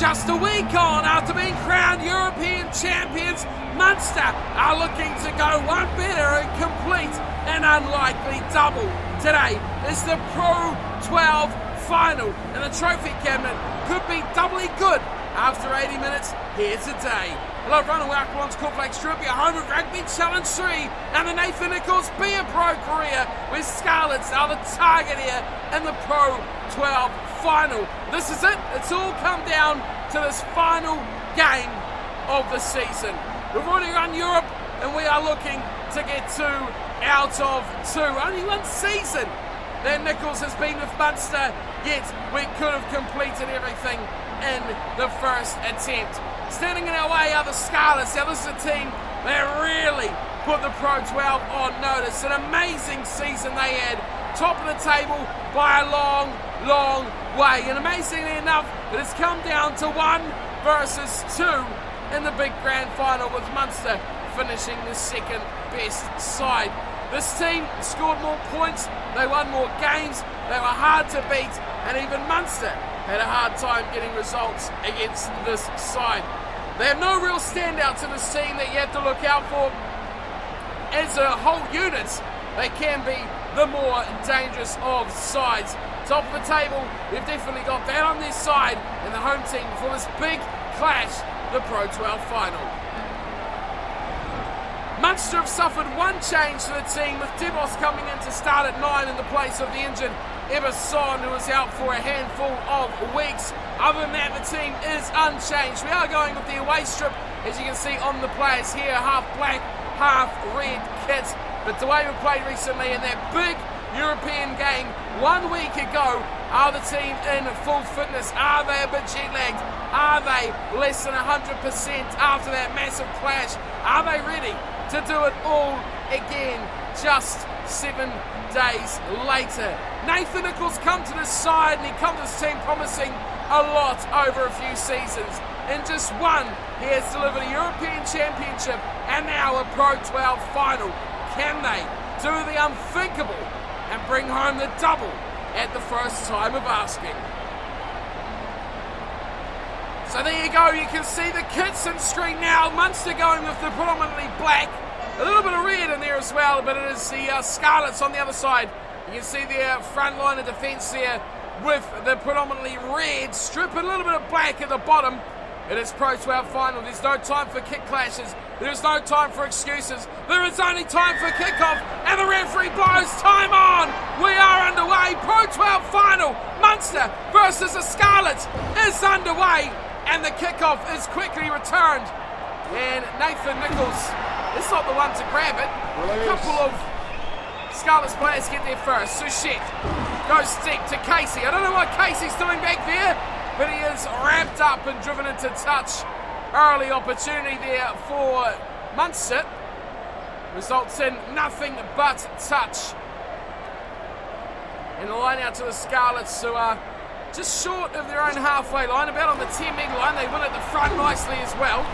Just a week on after being crowned European champions, Munster are looking to go one better and complete an unlikely double. Today is the Pro 12 final, and the trophy cabinet could be doubly good after 80 minutes here today. Hello everyone and welcome on to Cornflakes Trip, your home of Rugby Challenge 3 and the Nathan Nicholls Be a Pro career, where Scarlets are the target here in the Pro 12 final. This is it. It's all come down to this final game of the season. We've already run Europe and we are looking to get 2 out of 2. Only one season that Nicholls has been with Munster, yet we could have completed everything in the first attempt. Standing in our way are the Scarlets. Now this is a team that really put the Pro 12 on notice. An amazing season they had. Top of the table by a long, long way. And amazingly enough, it has come down to 1 versus 2 in the big grand final, with Munster finishing the second best side. This team scored more points, they won more games, they were hard to beat, and even Munster had a hard time getting results against this side. They have no real standouts in this team that you have to look out for. As a whole unit, they can be the more dangerous of sides. Top of the table, they've definitely got that on their side, and the home team for this big clash, the Pro 12 final. Munster have suffered one change to the team, with DeVos coming in to start at 9 in the place of the injured Eberson, who is out for a handful of weeks. Other than that, the team is unchanged. We are going with the away strip, as you can see on the players here, half black, half red kits. But the way we played recently in that big European game 1 week ago, are the team in full fitness? Are they a bit jet lagged? Are they less than 100% after that massive clash? Are they ready to do it all again just 7 days later? Nathan Nicholls come to this side, and he comes to this team promising a lot over a few seasons. In just one, he has delivered a European Championship and now a Pro 12 final. Can they do the unthinkable and bring home the double at the first time of asking? So there you go, you can see the kits on screen now. Munster going with the predominantly black, a little bit of red in there as well, but it is the Scarlets on the other side. You can see their front line of defence there with the predominantly red strip and a little bit of black at the bottom. It is Pro 12 final. There's no time for kick clashes. There is no time for excuses. There is only time for kickoff, and the referee blows time on. We are underway. Pro 12 final. Munster versus the Scarlets is underway, and the kickoff is quickly returned. And Nathan Nicholls is not the one to grab it. A couple of Scarlets players get there first. Suchet goes deep to Casey. I don't know what Casey's doing back there, but he is wrapped up and driven into touch. Early opportunity there for Munster. Results in nothing but touch. And the line out to the Scarlets, who are just short of their own halfway line, about on the 10-metre line. They win at the front nicely as well.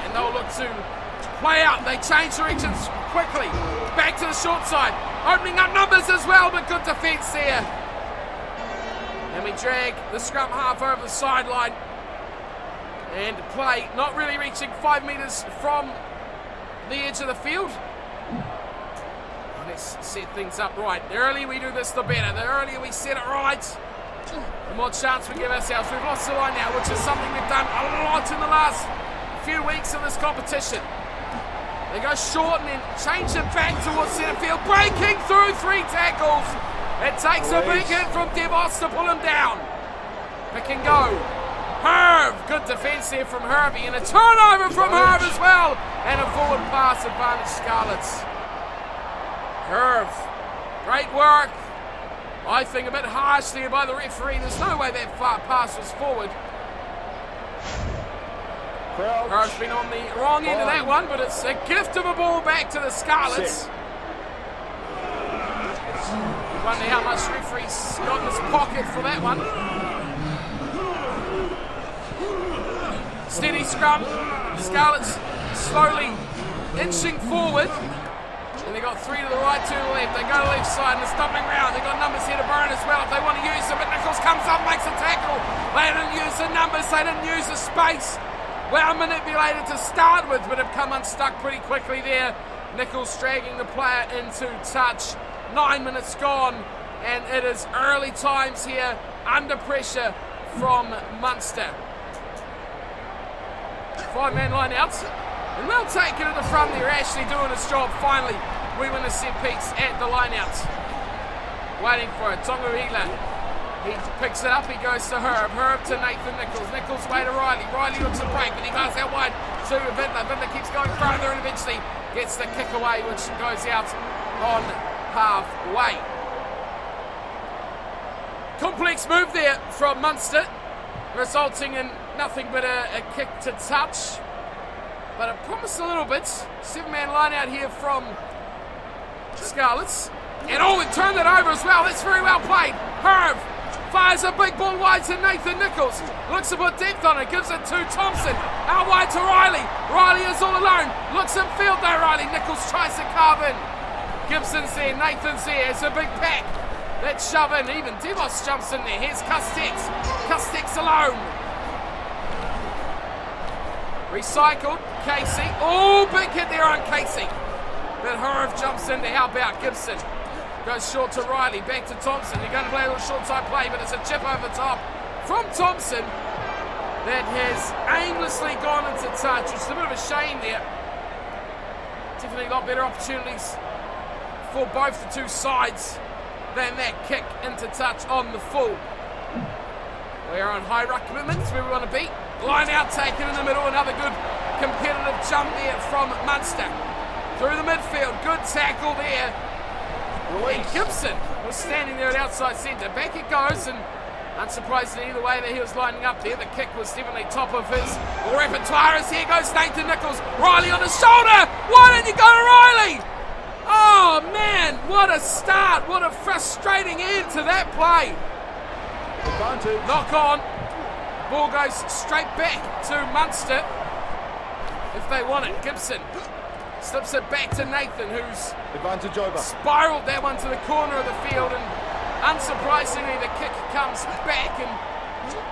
And they'll look to play out. They change directions quickly. Back to the short side. Opening up numbers as well, but good defence there. And we drag the scrum half over the sideline. And play not really reaching 5 metres from the edge of the field. Let's set things up right. The earlier we do this, the better. The earlier we set it right, the more chance we give ourselves. We've lost the line now, which is something we've done a lot in the last few weeks in this competition. They go short and then change it back towards centre field. Breaking through 3 tackles. It takes a big hit from DeVos to pull him down. Pick and go. Herb. Good defence there from Hervey. And a turnover from Herb as well. And a forward pass advantage Scarlets. Herb. Great work. I think a bit harsh there by the referee. There's no way that far pass was forward. Herb's been on the wrong end of that one, but it's a gift of a ball back to the Scarlets. Wonder how much referee's got in his pocket for that one. Steady scrum. Scarlets slowly inching forward. And they're got 3 to the right, 2 to the left. They go to the left side and they're stumbling round. They've got numbers here to burn as well if they want to use them. But Nicholls comes up, makes a tackle. They didn't use the numbers, they didn't use the space. Well manipulated to start with, but have come unstuck pretty quickly there. Nicholls dragging the player into touch. 9 minutes gone, and it is early times here under pressure from Munster. 5-man line out. And they'll take it to the front. They're actually doing his job. Finally, we win a set piece at the line out. Waiting for it. Tongarila. He picks it up. He goes to Herb. Herb to Nathan Nicholls. Nicholls way to Riley. Riley looks a break, but he goes out wide to Vintler. Vintler keeps going further and eventually gets the kick away, which goes out on halfway. Complex move there from Munster, resulting in nothing but a kick to touch. But it promised a little bit. 7-man line out here from Scarlets. And we turned it over as well. That's very well played. Herb fires a big ball wide to Nathan Nicholls. Looks to put depth on it. Gives it to Thompson. Out wide to Riley. Riley is all alone. Looks in field there, Riley. Nicholls tries to carve in. Gibson's there. Nathan's there. It's a big pack. Let's shove in. Even Devos jumps in there. Here's Castex. Castex alone. Recycled. Casey. Oh, big hit there on Casey. But Herb jumps in to help out Gibson. Goes short to Riley. Back to Thompson. They're going to play a little short side play, but it's a chip over the top from Thompson that has aimlessly gone into touch. It's a bit of a shame there. Definitely a lot better opportunities for both the two sides than that kick into touch on the full. We're on high ruck commitments where we want to be. Line out taken in the middle. Another good competitive jump there from Munster. Through the midfield. Good tackle there. And Gibson was standing there at outside centre. Back it goes, and unsurprisingly, the way that he was lining up there, the kick was definitely top of his repertoire. As here goes Nathan Nicholls. Riley on his shoulder. Why didn't you go to Riley? Oh man, what a start. What a frustrating end to that play. Advantage. Knock on. Ball goes straight back to Munster if they want it. Gibson slips it back to Nathan, who's advantage over. Spiraled that one to the corner of the field, and unsurprisingly the kick comes back, and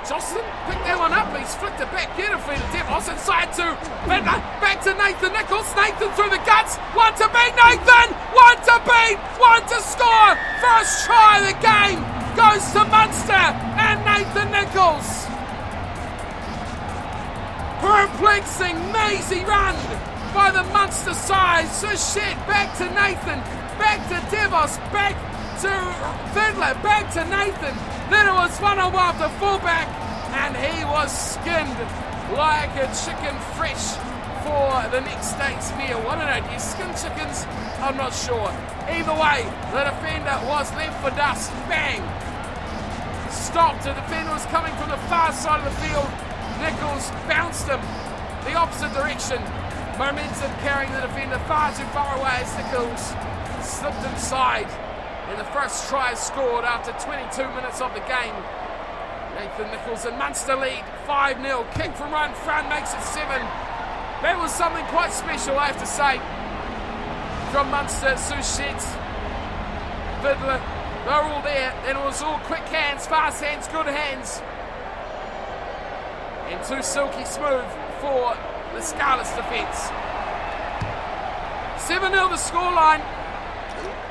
Jocelyn picked that one up. He's flicked it back beautifully to Devos. Inside to Vintler. Back to Nathan Nicholls. Nathan through the guts. One to beat Nathan. One to beat. One to score. First try of the game goes to Munster and Nathan Nicholls. Perplexing, mazy run by the Munster side. Suchet back to Nathan. Back to Devos. Back to Vintler. Back to Nathan. Then it was one-on-one with the fullback, and he was skinned like a chicken fresh for the next day's meal. What do you skin chickens? I'm not sure. Either way, the defender was left for dust. Bang! Stopped. The defender was coming from the far side of the field. Nicholls bounced him the opposite direction. Momentum carrying the defender far too far away as Nicholls slipped inside. And the first try is scored after 22 minutes of the game. Nathan Nicholls and Munster lead 5-0. Kick from right in front makes it 7. That was something quite special, I have to say. From Munster, Suchet, Vintler, they were all there. And it was all quick hands, fast hands, good hands. And too silky smooth for the Scarlets defence. 7-0 the scoreline.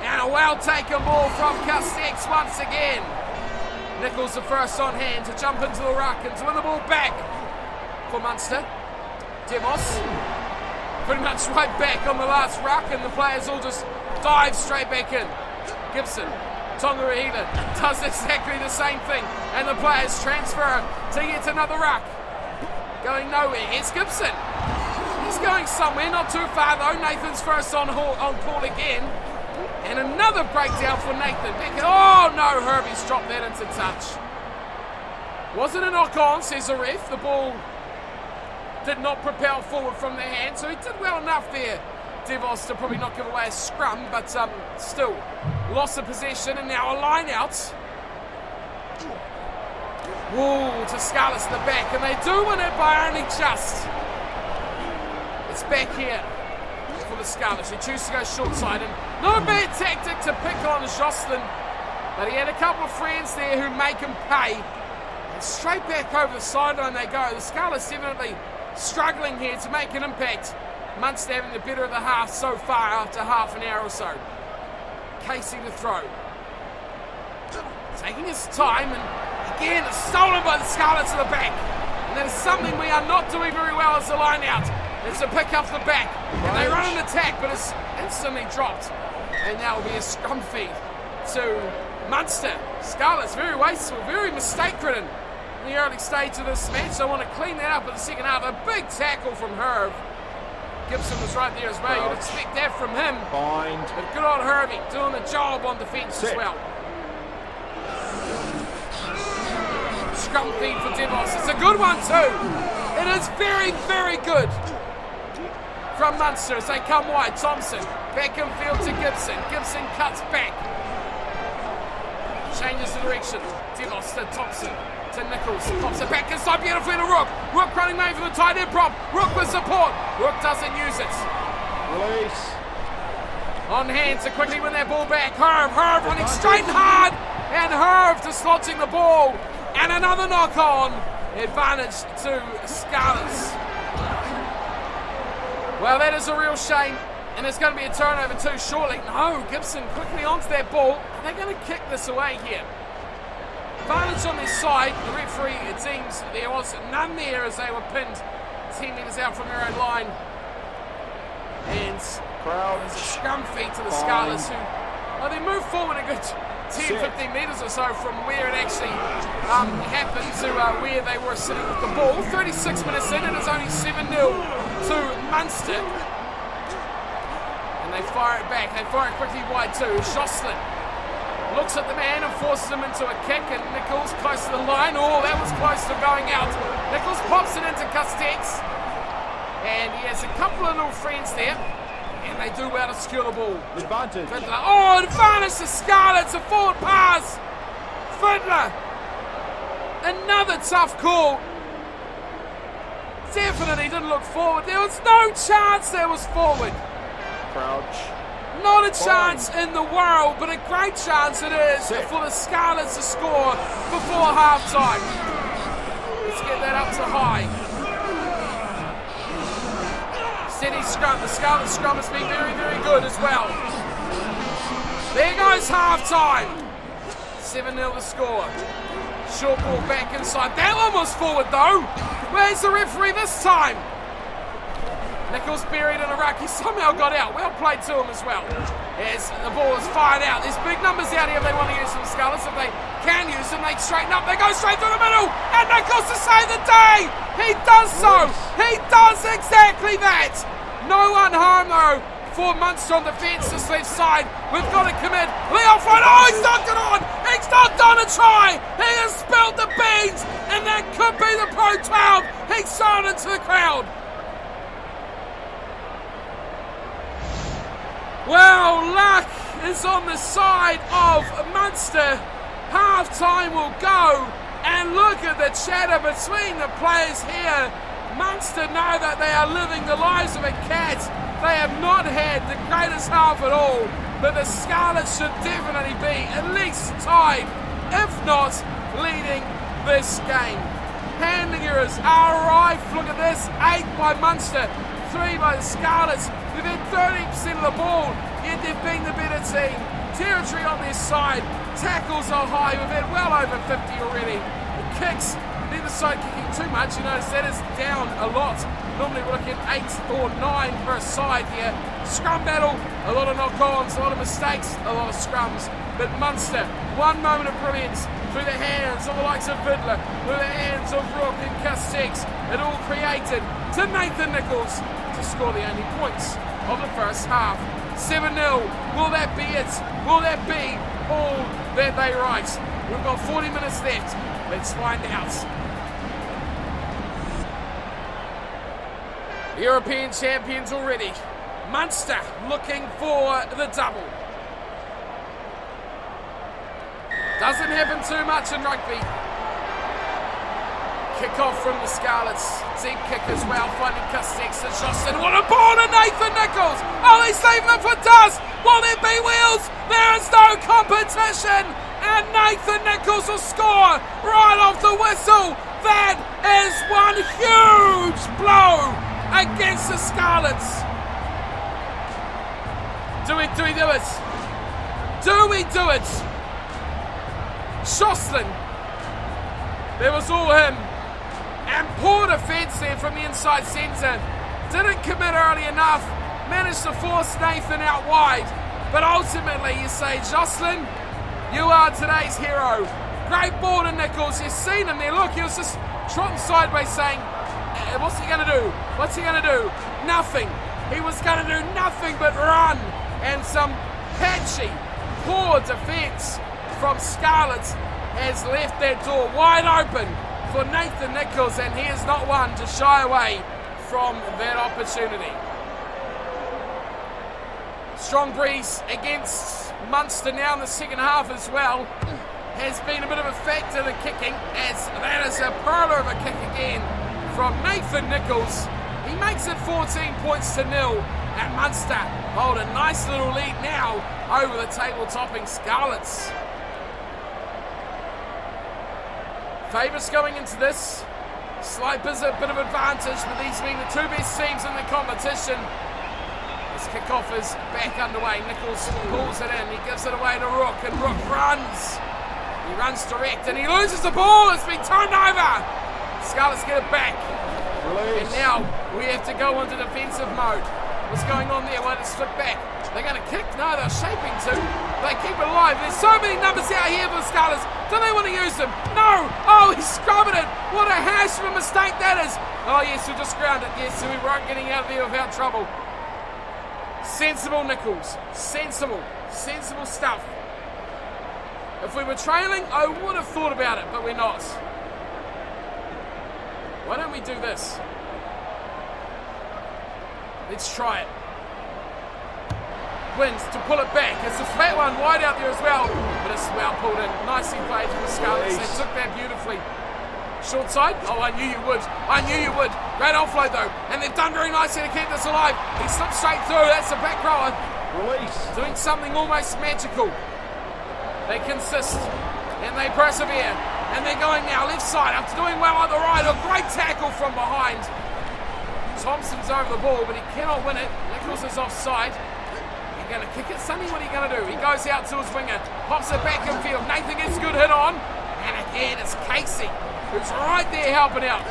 And a well-taken ball from Castex once again. Nicholls the first on hand to jump into the ruck and to win the ball back for Munster. Devos pretty much right back on the last ruck, and the players all just dive straight back in. Gibson, Tongarila does exactly the same thing, and the players transfer to yet another ruck. Going nowhere. Here's Gibson. He's going somewhere, not too far though. Nathan's first on call again. And another breakdown for Nathan. Oh no, Herbie's dropped that into touch. Wasn't a knock on, says the ref. The ball did not propel forward from their hand, so he did well enough there, Devos, to probably not give away a scrum, but still lost the possession, and now a line out. Whoa, to Scarlets in the back, and they do win it by only just. It's back here for the Scarlets. He chooses to go short side, and not a bad tactic to pick on Jocelyn, but he had a couple of friends there who make him pay. And straight back over the sideline they go. The Scarlets definitely struggling here to make an impact. Munster having the better of the half so far after half an hour or so. Casey to throw. Taking his time, and again it's stolen by the Scarlets at the back. And that is something we are not doing very well as a line out. It's a pick up the back. And they run an attack, but it's instantly dropped. And that will be a scrum feed to Munster. Scarlets very wasteful, very mistake-ridden in the early stage of this match. I want to clean that up in the second half. A big tackle from Herb. Gibson was right there as well. You'd expect that from him. Bind. But good old Herbie doing the job on defence as well. Scrum feed for Devos. It's a good one too. It is very, very good from Munster as they come wide. Thompson back in field to Gibson. Gibson cuts back. Changes the direction. Devos to Thompson to Nicholls. Pops it back inside beautifully to Rook. Rook running main for the tight end prop. Rook with support. Rook doesn't use it. Release. On hand to quickly win that ball back. Herb running straight and hard. And Herb dislodging the ball. And another knock on. Advantage to Scarlets. Well, that is a real shame. And it's going to be a turnover too shortly. No, Gibson quickly onto that ball. Are they going to kick this away here? Advantage on their side. The referee, it seems there was none there as they were pinned 10 metres out from their own line. And there's a scrum feed to the Scarlets who, they move forward a good 10-15 metres or so from where it actually happened to where they were sitting with the ball. 36 minutes in, it is only 7-0 to Munster. And they fire it back. They fire it quickly wide too. Jocelyn looks at the man and forces him into a kick, and Nicholls close to the line. Oh, that was close to going out. Nicholls pops it into Castex, and he has a couple of little friends there, and they do well to secure the ball. Advantage. Fiddler. Oh, advantage to Scarlets. A forward pass. Fiddler. Another tough call. Definitely didn't look forward. There was no chance there was forward. Crouch. Not a chance in the world, but a great chance it is for the Scarlets to score before half-time. Let's get that up to high. Steady scrum. The Scarlet scrum has been very, very good as well. There goes half-time. 7-0 the score. Short ball back inside. That one was forward though. Where's the referee this time? Nicholls buried in a ruck. He somehow got out. Well played to him as well. As the ball is fired out. There's big numbers out here if they want to use them, Scarlets. If they can use them, they straighten up. They go straight through the middle. And Nicholls to save the day. He does so. He does exactly that. No unharmed though for Munster on defence this left side. We've got to commit. Leo front. Oh, he's knocked it on. He's knocked on a try. He has spilled the beans. And that could be the Pro 12. He's thrown into the crowd. Well, luck is on the side of Munster. Half-time will go, and look at the chatter between the players here. Munster know that they are living the lives of a cat. They have not had the greatest half at all, but the Scarlets should definitely be at least tied, if not leading this game. Handling errors are rife. Look at this, 8 by Munster, 3 by the Scarlets. We've had 30% of the ball, yet they've been the better team. Territory on their side, tackles are high, we've had well over 50 already. The kicks, neither side kicking too much, you notice that is down a lot. Normally we're looking at 8 or 9 per side here. Scrum battle, a lot of knock-ons, a lot of mistakes, a lot of scrums. But Munster, one moment of brilliance through the hands of the likes of Fiddler, through the hands of Rook and Castex. It all created to Nathan Nicholls to score the only points of the first half. 7-0. Will that be it? Will that be all that they write? We've got 40 minutes left. Let's find out. European champions already. Munster looking for the double. Doesn't happen too much in rugby. Kick off from the Scarlets. Deep kick as well, finding Castex and Jocelyn. What a ball to Nathan Nicholls! Oh, he's leaving it for dust! Will there be wheels? There is no competition! And Nathan Nicholls will score right off the whistle! That is one huge blow against the Scarlets! Do we do it? Do we do it? Jocelyn. There was all him. And poor defence there from the inside centre. Didn't commit early enough. Managed to force Nathan out wide. But ultimately you say, Jocelyn, you are today's hero. Great ball to Nicholls. You've seen him there. Look, he was just trotting sideways saying, what's he going to do? What's he going to do? Nothing. He was going to do nothing but run. And some patchy, poor defence from Scarlets has left that door wide open for Nathan Nicholls, and he is not one to shy away from that opportunity. Strong breeze against Munster now in the second half as well. Has been a bit of a factor, the kicking, as that is a perler of a kick again from Nathan Nicholls. He makes it 14 points to 0, and Munster hold a nice little lead now over the table-topping Scarlets. Favourites going into this. Slight bit of advantage, with these being the two best teams in the competition. This kick-off is back underway. Nicholls pulls it in. He gives it away to Rook, and Rook runs. He runs direct, and he loses the ball. It's been turned over. Scarlets get it back. Release. And now we have to go into defensive mode. What's going on there? Well, it's flipped back. They're going to kick? No, they're shaping to. They keep it alive. There's so many numbers out here for the Scarlets. Do they want to use them? No! Oh, he's scrubbing it. What a hash of a mistake that is. Oh, yes, we just ground it. Yes, so we weren't getting out of there without trouble. Sensible Nicholls. Sensible stuff. If we were trailing, I would have thought about it, but we're not. Why don't we do this? Let's try it. Wins to pull it back. It's a flat one wide out there as well, but it's well pulled in. Nicely played from the Scarlets. They took that beautifully. Short side. Oh, I knew you would. I knew you would. Great offload though, and they've done very nicely to keep this alive. He slipped straight through. That's a back rower. Release. Doing something almost magical. They consist and they persevere, and they're going now left side after doing well on the right. A great tackle from behind. Thompson's over the ball, but he cannot win it. Nicholls is offside. You're going to kick it, Sonny? What are you going to do? He goes out to his winger, pops it back in field. Nathan gets a good hit on, and again it's Casey who's right there helping out.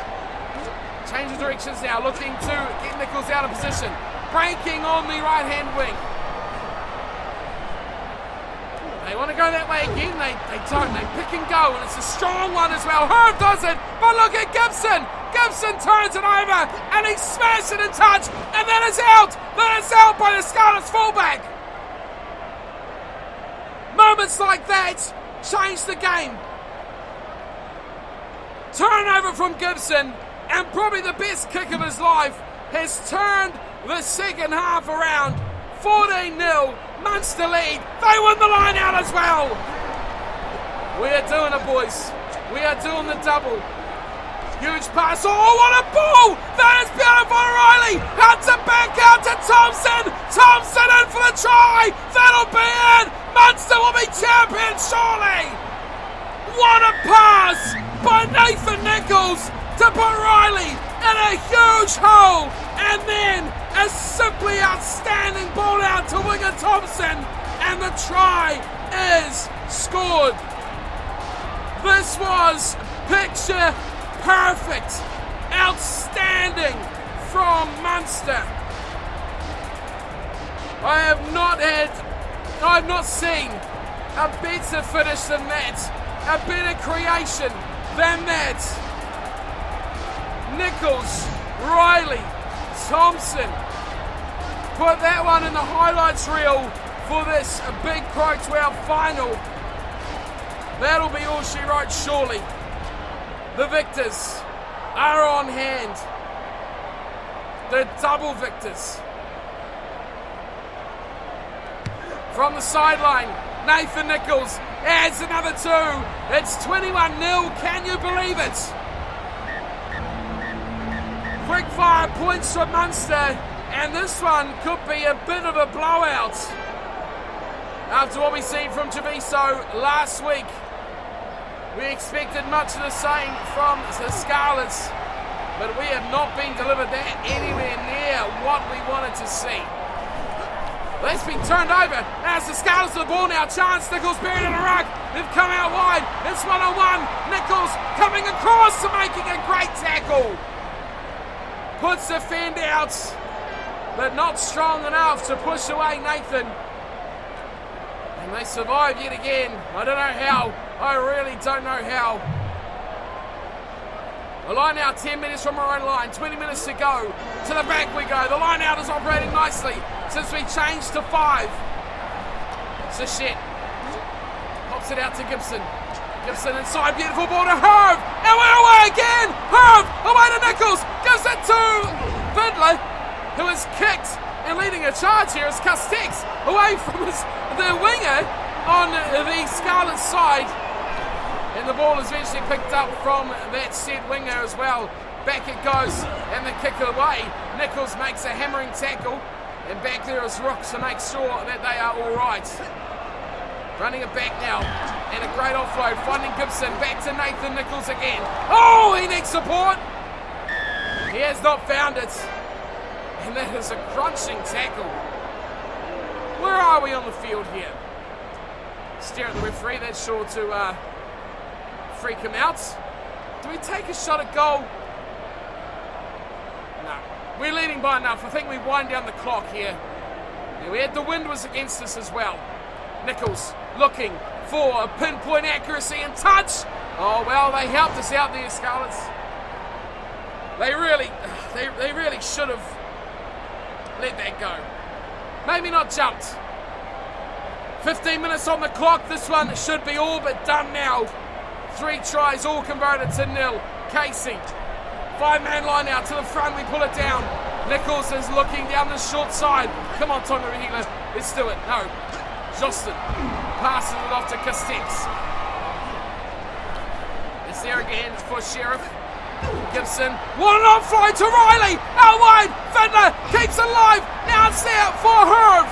Change of directions now, looking to get Nicholls out of position. Breaking on the right-hand wing. They want to go that way again. They don't. They pick and go, and it's a strong one as well. Herb does it, but look at Gibson. Gibson turns it over, and he smashed it in touch, and that is out. That is out by the Scarlets fullback. Moments like that change the game. Turnover from Gibson, and probably the best kick of his life, has turned the second half around. 14-0, Munster lead. They win the line out as well. We are doing it, boys. We are doing the double. Huge pass. Oh, what a ball! That is beautiful, O'Reilly. Cuts it back out to Thompson. Thompson in for the try. That'll be it. Munster will be champions, surely. What a pass by Nathan Nicholls to put Riley in a huge hole, and then a simply outstanding ball out to winger Thompson, and the try is scored. This was picture perfect, outstanding from Munster. I have not seen a better finish than that, a better creation than that. Nicholls, Riley, Thompson put that one in the highlights reel for this big Pro 12 final. That'll be all she wrote, surely. The victors are on hand. The double victors. From the sideline, Nathan Nicholls adds another two. It's 21-0. Can you believe it? quick fire points from Munster, and this one could be a bit of a blowout. After what we seen from Treviso last week, we expected much of the same from the Scarlets, but we have not been delivered that anywhere near what we wanted to see. That's been turned over. As the Scarlets with the ball now. Chance. Nicholls buried in a ruck. They've come out wide. It's 1-on-1. Nicholls coming across and making a great tackle. Puts the fend out, but not strong enough to push away Nathan. And they survive yet again. I don't know how. I really don't know how. The line out 10 minutes from our own line. 20 minutes to go. To the back we go. The line out is operating nicely since we changed to 5. Sachet pops it out to Gibson. Gibson inside. Beautiful ball to Herb. And we're away again. Herb away to Nicholls. Gives it to Fiddler, who is kicked and leading a charge here as Castex away from the winger on the Scarlet side. And the ball is eventually picked up from that said winger as well. Back it goes, and the kick away. Nicholls makes a hammering tackle, and back there is Rooks to make sure that they are all right. Running it back now, and a great offload, finding Gibson. Back to Nathan Nicholls again. Oh, he needs support. He has not found it, and that is a crunching tackle. Where are we on the field here? Stare at the referee. That's sure to freak him out. Do we take a shot at goal? No. We're leading by enough. I think we wind down the clock here. Yeah, we had the wind was against us as well. Nicholls looking for a pinpoint accuracy and touch. Oh well, they helped us out there, Scarlets. They really should have let that go. Maybe not jumped. 15 minutes on the clock. This one should be all but done now. 3 tries, all converted to 0. Casey, 5-man line out to the front, we pull it down. Nicholls is looking down the short side. Come on, Tommy Rahila, let's do it. No, Justin passes it off to Castex. It's there again for Sheriff. Gibson, what an offload to Riley, out wide, Fiddler keeps it alive, now it's there for Herb.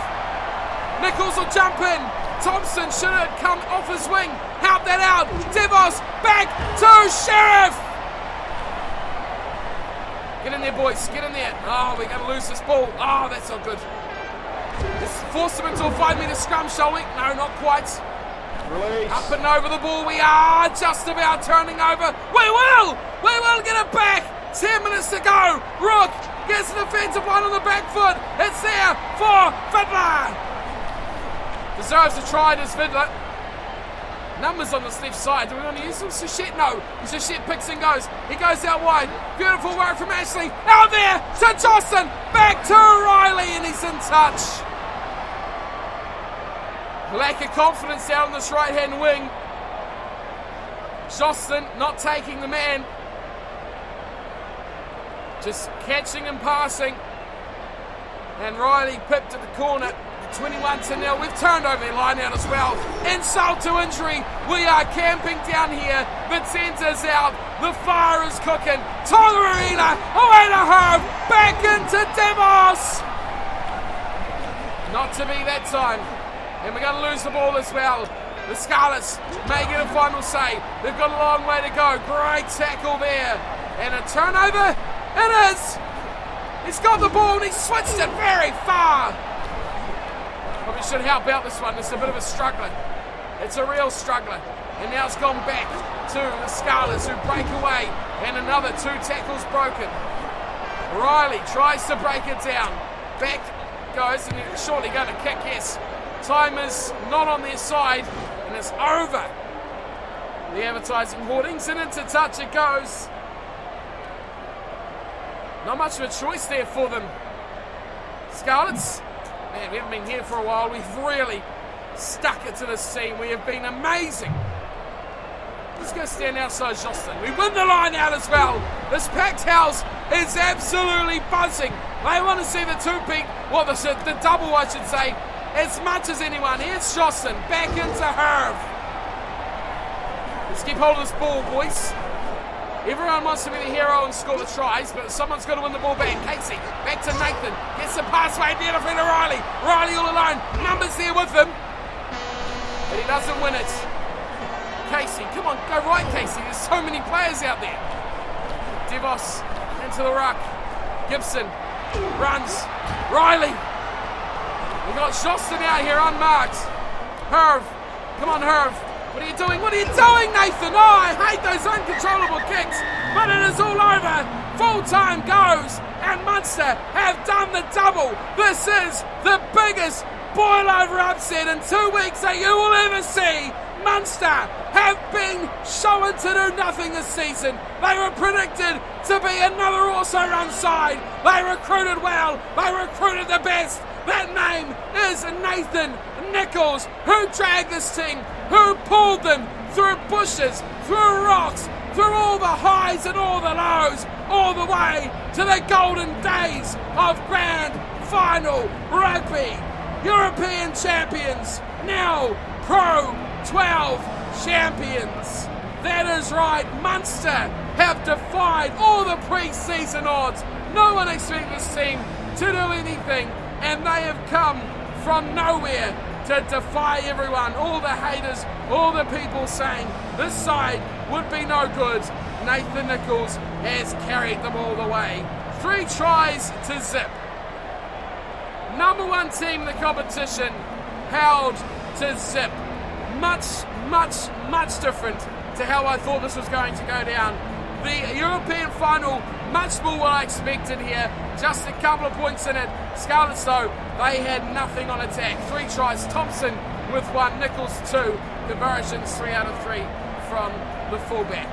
Nicholls will jump in. Thompson should have come off his wing. Help that out. Devos back to Sheriff. Get in there, boys. Get in there. Oh, we're going to lose this ball. Oh, that's not good. Let's force them into a 5-metre scrum, shall we? No, not quite. Release. Up and over the ball. We are just about turning over. We will get it back. 10 minutes to go. Rook gets an offensive one on the back foot. It's there for Fiddler. Deserves a try, does Fiddler. Numbers on this left side. Do we want to use them? Sachet? No. Sachet picks and goes. He goes out wide. Beautiful work from Ashley. Out there to Justin. Back to Riley, and he's in touch. Lack of confidence out on this right-hand wing. Justin not taking the man. Just catching and passing. And Riley pipped at the corner. 21-0. We've turned over their line out as well. Insult to injury. We are camping down here. Vicenza's out. The fire is cooking. Tonga Arena. Away to Herb. Back into Demos. Not to be that time. And we're going to lose the ball as well. The Scarlets may get a final say. They've got a long way to go. Great tackle there. And a turnover. It is. He's got the ball and he switched it very far. Probably should help out this one. It's a bit of a struggler. It's a real struggler. And now it's gone back to the Scarlets who break away. And another 2 tackles broken. Riley tries to break it down. Back goes and he's surely going to kick, yes. Time is not on their side. And it's over. The advertising hoardings and into touch it goes. Not much of a choice there for them. Scarlets. Man, we haven't been here for a while. We've really stuck it to this team. We have been amazing. Let's go stand outside Justin. We win the line out as well. This packed house is absolutely buzzing. They want to see the two-peak, well, the double, I should say, as much as anyone. Here's Justin, back into Herb. Let's keep hold of this ball, boys. Everyone wants to be the hero and score the tries, but someone's got to win the ball back. Casey, back to Nathan. Gets the passway beautifully to Riley. Riley all alone. Numbers there with him. But he doesn't win it. Casey, come on, go right, Casey. There's so many players out there. Devos into the ruck. Gibson runs. Riley. We got Shoston out here unmarked. Herv. Come on, Herv. What are you doing? What are you doing, Nathan? Oh, I hate those uncontrollable kicks. But it is all over. Full time goes. And Munster have done the double. This is the biggest boil-over upset in 2 weeks that you will ever see. Munster have been shown to do nothing this season. They were predicted to be another also-run side. They recruited well. They recruited the best. That name is Nathan Nicholls, who dragged this team, who pulled them through bushes, through rocks, through all the highs and all the lows, all the way to the golden days of grand final rugby. European champions, now Pro 12 champions. That is right, Munster have defied all the pre-season odds. No one expected this team to do anything, and they have come from nowhere to defy everyone. All the haters, all the people saying this side would be no good. Nathan Nicholls has carried them all the way. 3 tries to zip. Number 1 team in the competition held to zip. Much different to how I thought this was going to go down. The European final, much more what I expected here. Just a couple of points in it. Scarlets, though, they had nothing on attack. 3 tries. Thompson with 1, Nicholls 2. Conversions 3 out of 3 from the fullback.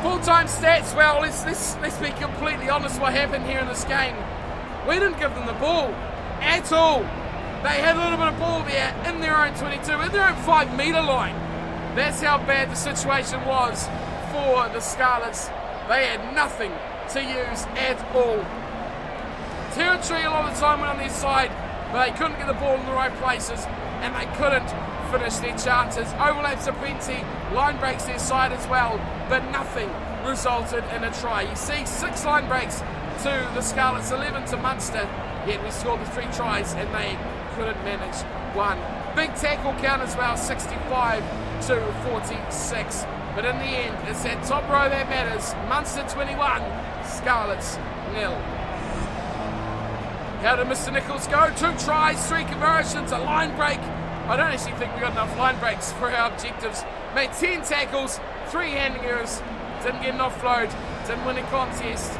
Full-time stats. Well, let's be completely honest. What happened here in this game? We didn't give them the ball at all. They had a little bit of ball there in their own 22, in their own 5-metre line. That's how bad the situation was for the Scarlets. They had nothing to use at all. Territory a lot of the time went on their side, but they couldn't get the ball in the right places, and they couldn't finish their chances. Overlaps are plenty, line breaks their side as well, but nothing resulted in a try. You see 6 line breaks to the Scarlets, 11 to Munster, yet we scored the 3 tries and they couldn't manage 1. Big tackle count as well, 65 to 46. But in the end, it's that top row that matters. Munster 21, Scarlets 0. How did Mr. Nicholls go? 2 tries, 3 conversions, a line break. I don't actually think we got enough line breaks for our objectives. Made 10 tackles, 3 handling errors, didn't get an offload, didn't win a contest.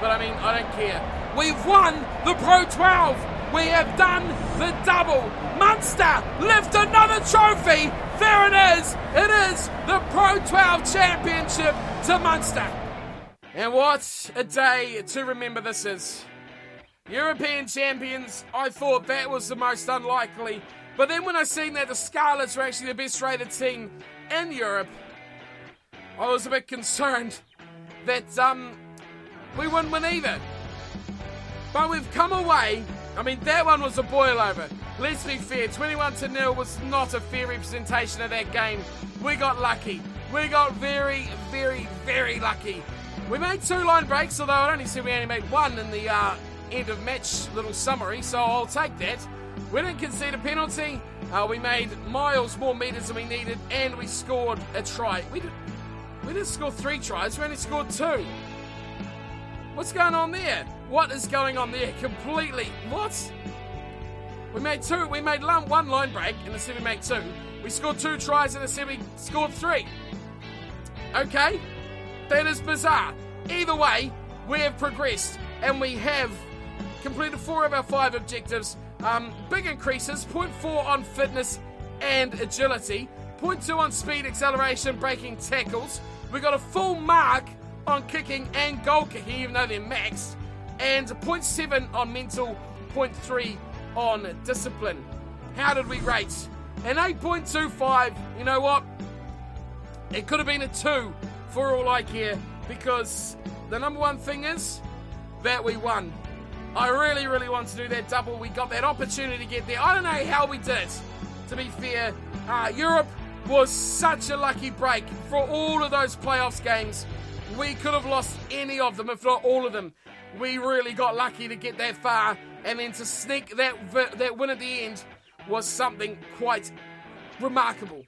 But I mean, I don't care. We've won the Pro 12. We have done the double. Munster lift another trophy. There it is. It is the Pro 12 Championship to Munster. And what a day to remember this is. European champions, I thought that was the most unlikely. But then when I seen that the Scarlets were actually the best rated team in Europe, I was a bit concerned that we wouldn't win either. But we've come away. I mean, that one was a boil over. Let's be fair, 21-0 was not a fair representation of that game. We got lucky. We got very, very, very lucky. We made 2 line breaks, although I only said we only made 1 in the end of match little summary, so I'll take that. We didn't concede a penalty. We made miles more metres than we needed, and we scored a try. We didn't score 3 tries, we only scored 2. What's going on there? What is going on there? Completely. What? We made 1 line break, and instead we made 2. We scored 2 tries, and instead we scored 3. Okay, that is bizarre. Either way, we have progressed, and we have completed 4 of our 5 objectives. Big increases, 0.4 on fitness and agility, 0.2 on speed, acceleration, breaking tackles. We got a full mark on kicking and goal kicking, even though they're maxed, and 0.7 on mental, 0.3 on discipline. How did we rate? An 8.25. You know what? It could have been a 2 for all I care, because the number one thing is that we won. I really, really want to do that double. We got that opportunity to get there. I don't know how we did it. To be fair, Europe was such a lucky break for all of those playoffs games. We could have lost any of them, if not all of them. We really got lucky to get that far, and then to sneak that win at the end was something quite remarkable.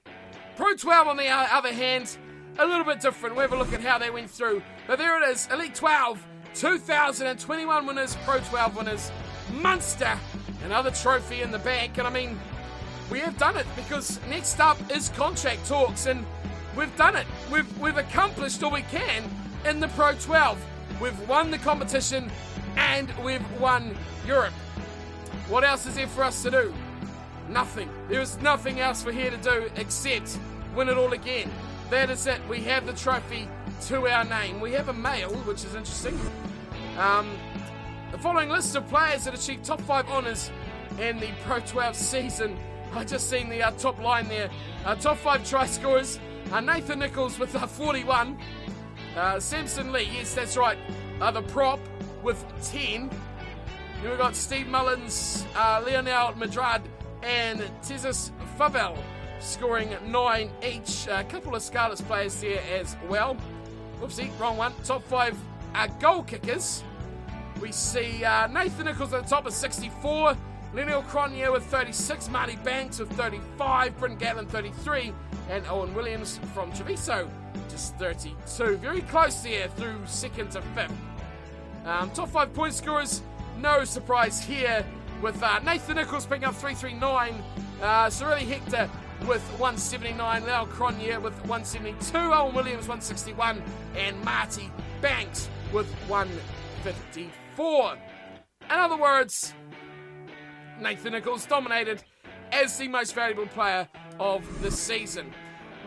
Pro 12, on the other hand, a little bit different. We'll have a look at how they went through. But there it is, Elite 12, 2021 winners, Pro 12 winners, Munster, another trophy in the bank. And I mean, we have done it, because next up is contract talks, and we've done it. We've accomplished all we can in the Pro 12. We've won the competition, and we've won Europe. What else is there for us to do? Nothing. There is nothing else for here to do except win it all again. That is it. We have the trophy to our name. We have a male, which is interesting. The following list of players that achieved top 5 honours in the Pro 12 season. I just seen the top line there. Top 5 try scorers. Nathan Nicholls with 41. Samson Lee, yes, that's right. The prop with 10. Then we've got Steve Mullins, Leonel Madrad, and Tezis Favel scoring 9 each. A couple of Scarlets players there as well. Whoopsie, wrong one. Top 5 goal kickers. We see Nathan Nicholls at the top with 64. Lionel Cronje with 36. Marty Banks with 35. Bryn Gatlin 33. And Owen Williams from Treviso just 32. Very close there through 2nd to 5th. Top 5 point scorers. No surprise here, with Nathan Nicholls picking up 339, Sorelli Hector with 179, Lionel Cronje with 172, Owen Williams 161, and Marty Banks with 154. In other words, Nathan Nicholls dominated as the most valuable player of the season.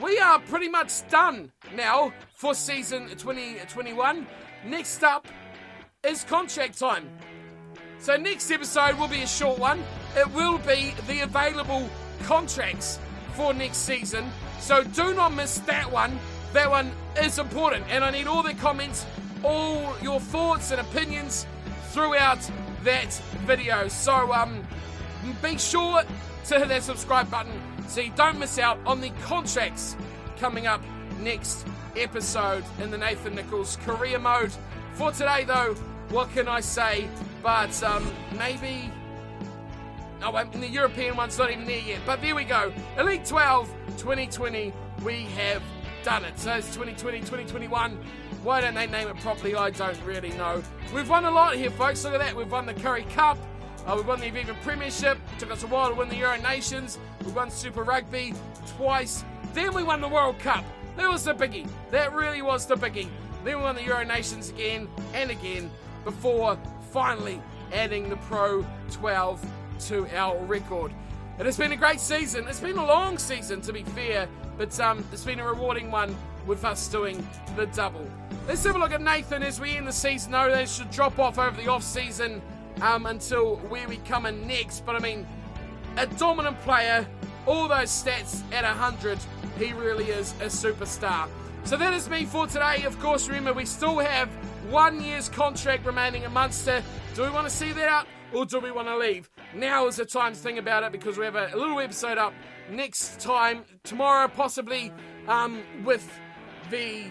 We are pretty much done now for season 2021. Next up is contract time. So next episode will be a short one. It will be the available contracts for next season. So do not miss that one. That one is important. And I need all the comments, all your thoughts and opinions throughout that video. So be sure to hit that subscribe button so you don't miss out on the contracts coming up next episode in the Nathan Nicholls career mode. For today though, what can I say? But maybe... Oh, and the European one's not even there yet. But there we go. Elite 12, 2020, we have done it. So it's 2020, 2021. Why don't they name it properly? I don't really know. We've won a lot here, folks. Look at that. We've won the Curry Cup. We've won the Aviva Premiership. Took us a while to win the Euro Nations. We've won Super Rugby twice. Then we won the World Cup. That was the biggie. That really was the biggie. Then we won the Euro Nations again and again before finally adding the Pro 12 to our record. It has been a great season. It's been a long season, to be fair, but it's been a rewarding one with us doing the double. Let's have a look at Nathan as we end the season. No, they should drop off over the off-season until where we come in next. But I mean, a dominant player, all those stats at 100, he really is a superstar. So that is me for today. Of course, remember, we still have 1 year's contract remaining at Munster. Do we want to see that out, or do we want to leave? Now is the time to think about it, because we have a little episode up next time, tomorrow possibly, with the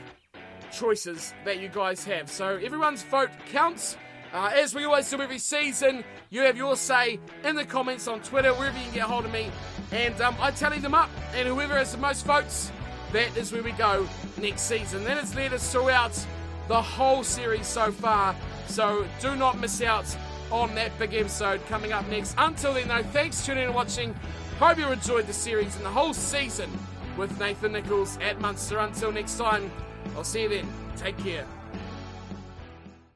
choices that you guys have. So everyone's vote counts. As we always do every season, you have your say in the comments on Twitter, wherever you can get hold of me, and I tally them up, and whoever has the most votes, that is where we go next season. That has led us throughout the whole series so far, so do not miss out on that big episode coming up next. Until then though, thanks for tuning in and watching. Hope you enjoyed the series and the whole season with Nathan Nicholls at Munster. Until next time, I'll see you then. Take care.